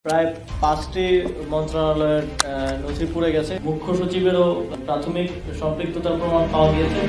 প্রায় 5টি মন্ত্রণালয়ের নথি পুড়ে গেছে। মুখ্য সচিবেরও প্রাথমিক সম্পৃক্ততার প্রমাণ পাওয়া গিয়েছে।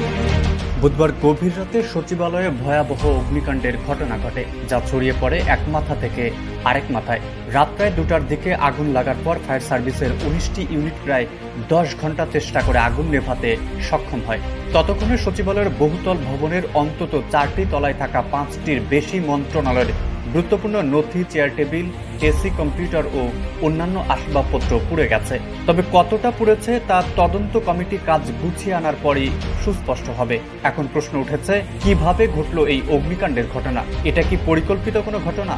বুধবার গভীর রাতে সচিবালয়ে ভয়াবহ অগ্নিকাণ্ডের ঘটনা ঘটে, যা ছড়িয়ে পড়ে এক মাথা থেকে আরেক মাথায়। রাত প্রায় 2টার দিকে আগুন লাগার পর ফায়ার সার্ভিসের 19টি ইউনিট প্রায় 10 ঘন্টা চেষ্টা করে আগুন নেভাতে সক্ষম হয়। ততক্ষণে সচিবালয়ের বহুতল ভবনের অন্তত 4টি তলায় থাকা 5টির বেশি মন্ত্রণালয়ের গুরুত্বপূর্ণ নথি, চেয়ার টেবিল, এসি, কম্পিউটার ও অন্যান্য আসবাবপত্র পুড়ে গেছে। তবে কতটা পুড়েছে তা তদন্ত কমিটি কাজ গুছিয়ে আনার পরই সুস্পষ্ট হবে। এখন প্রশ্ন উঠেছে, কিভাবে ঘটলো এই অগ্নিকাণ্ডের ঘটনা? এটা কি পরিকল্পিত কোনো ঘটনা?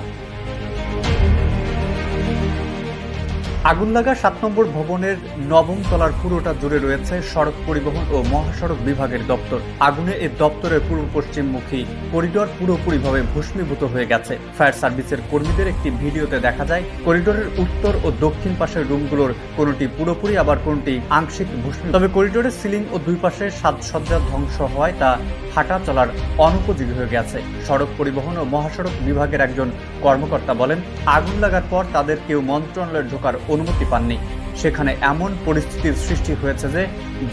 আগুন লাগা 7 নম্বর ভবনের 9ম তলার পুরোটা জুড়ে রয়েছে সড়ক পরিবহন ও মহাসড়ক বিভাগের দপ্তর। আগুনে এই দপ্তরের পূর্ব পশ্চিমমুখী করিডোর পুরোপুরিভাবে ভস্মীভূত হয়ে গেছে। ফায়ার সার্ভিসের কর্মীদের একটি ভিডিওতে দেখা যায়, করিডোরের উত্তর ও দক্ষিণ পাশের রুমগুলোর কোনোটি পুরোপুরি, আবার কোনোটি আংশিক ভস্মী। তবে করিডোরের সিলিং ও দুই পাশে সাজসজ্জা ধ্বংস হওয়ায় তা হাঁটা চলার অনুপযোগী হয়ে গেছে। সড়ক পরিবহন ও মহাসড়ক বিভাগের একজন কর্মকর্তা বলেন, আগুন লাগার পর তাদের কেউ মন্ত্রণালয়ে ঢোকার অনুমতি পাননি। সেখানে এমন পরিস্থিতির সৃষ্টি হয়েছে যে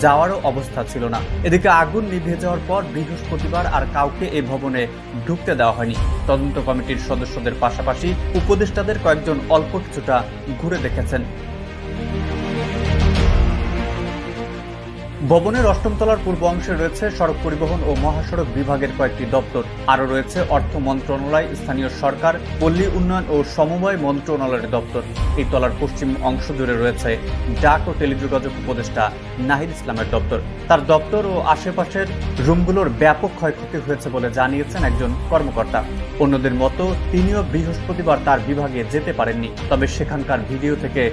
যাওয়ারও অবস্থা ছিল না। এদিকে আগুন নিভে যাওয়ার পর বৃহস্পতিবার আর কাউকে এই ভবনে ঢুকতে দেওয়া হয়নি। তদন্ত কমিটির সদস্যদের পাশাপাশি উপদেষ্টাদের কয়েকজন অল্প কিছুটা ঘুরে দেখেছেন। ভবনের 8ম তলার পূর্ব অংশে রয়েছে সড়ক পরিবহন ও মহাসড়ক বিভাগের কয়েকটি দপ্তর। আরও রয়েছে অর্থ মন্ত্রণালয়, স্থানীয় সরকার, পল্লী উন্নয়ন ও সমবায় মন্ত্রণালয়ের দপ্তর। এই তলার পশ্চিম অংশ জুড়ে রয়েছে ডাক ও টেলিযোগাযোগ উপদেষ্টা নাহিদ ইসলামের দপ্তর। তার দপ্তর ও আশেপাশের রুমগুলোর ব্যাপক ক্ষয়ক্ষতি হয়েছে বলে জানিয়েছেন একজন কর্মকর্তা। অন্যদের মতো তিনিও বৃহস্পতিবার তার বিভাগে যেতে পারেননি। তবে সেখানকার ভিডিও থেকে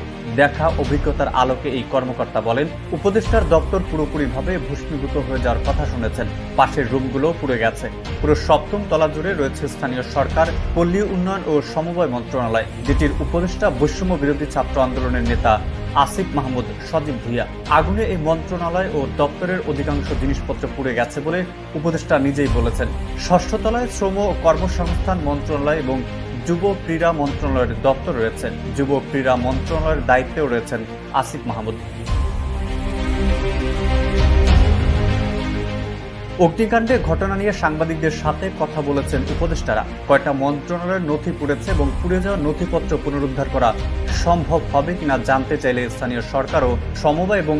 দেখা অভিজ্ঞতার আলোকে এই কর্মকর্তা বলেন, উপদেষ্টার দপ্তর পুরোপুরিভাবে ভস্মীভূত হয়ে যাওয়ার কথা শুনেছেন। পাশের রুমগুলো পুড়ে গেছে। পুরো 7ম তলা জুড়ে রয়েছে স্থানীয় সরকার, পল্লী উন্নয়ন ও সমবায় মন্ত্রণালয়, যেটির উপদেষ্টা বৈষম্য বিরোধী ছাত্র আন্দোলনের নেতা আসিফ মাহমুদ সজীব ভুইয়া। আগুনে এই মন্ত্রণালয় ও দপ্তরের অধিকাংশ জিনিসপত্র পুড়ে গেছে বলে উপদেষ্টা নিজেই বলেছেন। 6ষ্ঠ তলায় শ্রম ও কর্মসংস্থান মন্ত্রণালয় এবং যুব ক্রীড়া মন্ত্রণালয়ের দপ্তর রয়েছে। যুব ক্রীড়া মন্ত্রণালয়ের দায়িত্বেও রয়েছেন আসিফ মাহমুদ। অগ্নিকাণ্ডে ঘটনা নিয়ে সাংবাদিকদের সাথে কথা বলেছেন উপদেষ্টারা। কয়টা মন্ত্রণালয়ের নথি পুড়েছে এবং পুড়ে যাওয়া নথিপত্র পুনরুদ্ধার করা সম্ভব হবে কিনা জানতে চাইলে স্থানীয় সরকার ও সমবায় এবং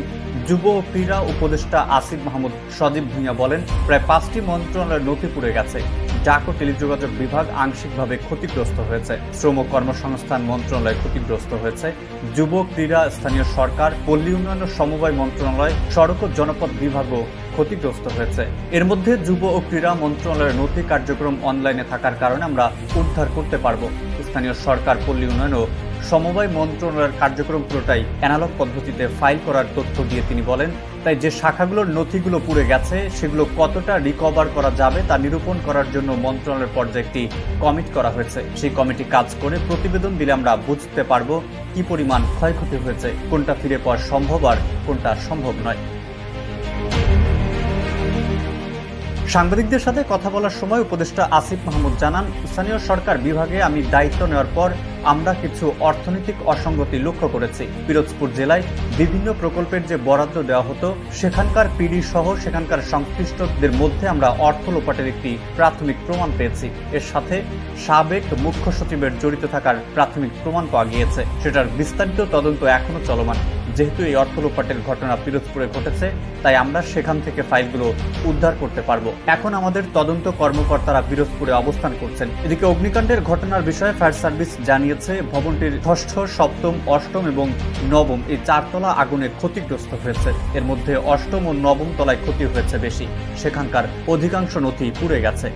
যুব ও ক্রীড়া উপদেষ্টা আসিফ মাহমুদ সজীব ভুইয়া বলেন, প্রায় 5টি মন্ত্রণালয়ের নথি পুড়ে গেছে। ডাক ও টেলিযোগাযোগ বিভাগ আংশিকভাবে ক্ষতিগ্রস্ত হয়েছে। শ্রম কর্মসংস্থান মন্ত্রণালয় ক্ষতিগ্রস্ত হয়েছে। যুব ক্রীড়া, স্থানীয় সরকার, পল্লী উন্নয়ন ও সমবায় মন্ত্রণালয়, সড়ক ও জনপথ বিভাগও ক্ষতিগ্রস্ত হয়েছে। এর মধ্যে যুব ও ক্রীড়া মন্ত্রণালয়ের নথি কার্যক্রম অনলাইনে থাকার কারণে আমরা উদ্ধার করতে পারবো। স্থানীয় সরকার, পল্লী উন্নয়ন ও সমবায় মন্ত্রণালয়ের কার্যক্রম পুরোটাই অ্যানালগ পদ্ধতিতে ফাইল করার তথ্য দিয়ে তিনি বলেন, তাই যে শাখাগুলোর নথিগুলো পুড়ে গেছে সেগুলো কতটা রিকভার করা যাবে তা নিরূপণ করার জন্য মন্ত্রণালয়ের পর্যায়ে একটি কমিটি করা হয়েছে। সেই কমিটি কাজ করে প্রতিবেদন দিলে আমরা বুঝতে পারবো কি পরিমাণ ক্ষয়ক্ষতি হয়েছে, কোনটা ফিরে পাওয়া সম্ভব আর কোনটা সম্ভব নয়। সাংবাদিকদের সাথে কথা বলার সময় উপদেষ্টা আসিফ মাহমুদ জানান, স্থানীয় সরকার বিভাগে আমি দায়িত্ব নেওয়ার পর আমরা কিছু অর্থনৈতিক অসঙ্গতি লক্ষ্য করেছি। পিরোজপুর জেলায় বিভিন্ন প্রকল্পের যে বরাদ্দ দেওয়া হতো, সেখানকার পিডি সহ সেখানকার সংশ্লিষ্টদের মধ্যে আমরা অর্থ লোপাটের একটি প্রাথমিক প্রমাণ পেয়েছি। এর সাথে সাবেক মুখ্য সচিবের জড়িত থাকার প্রাথমিক প্রমাণ পাওয়া গিয়েছে। সেটার বিস্তারিত তদন্ত এখনো চলমান। যেহেতু এই অর্থ লোপাটের ঘটনা পিরোজপুরে ঘটেছে, তাই আমরা সেখান থেকে ফাইলগুলো উদ্ধার করতে পারবো। এখন আমাদের তদন্ত কর্মকর্তারা পিরোজপুরে অবস্থান করছেন। এদিকে অগ্নিকাণ্ডের ঘটনার বিষয়ে ফায়ার সার্ভিস জানিয়েছে, ভবনটির 6ষ্ঠ, 7ম, 8ম এবং 9ম এই 4 তলা আগুনে ক্ষতিগ্রস্ত হয়েছে। এর মধ্যে 8ম ও 9ম তলায় ক্ষতি হয়েছে বেশি। সেখানকার অধিকাংশ নথি পুড়ে গেছে।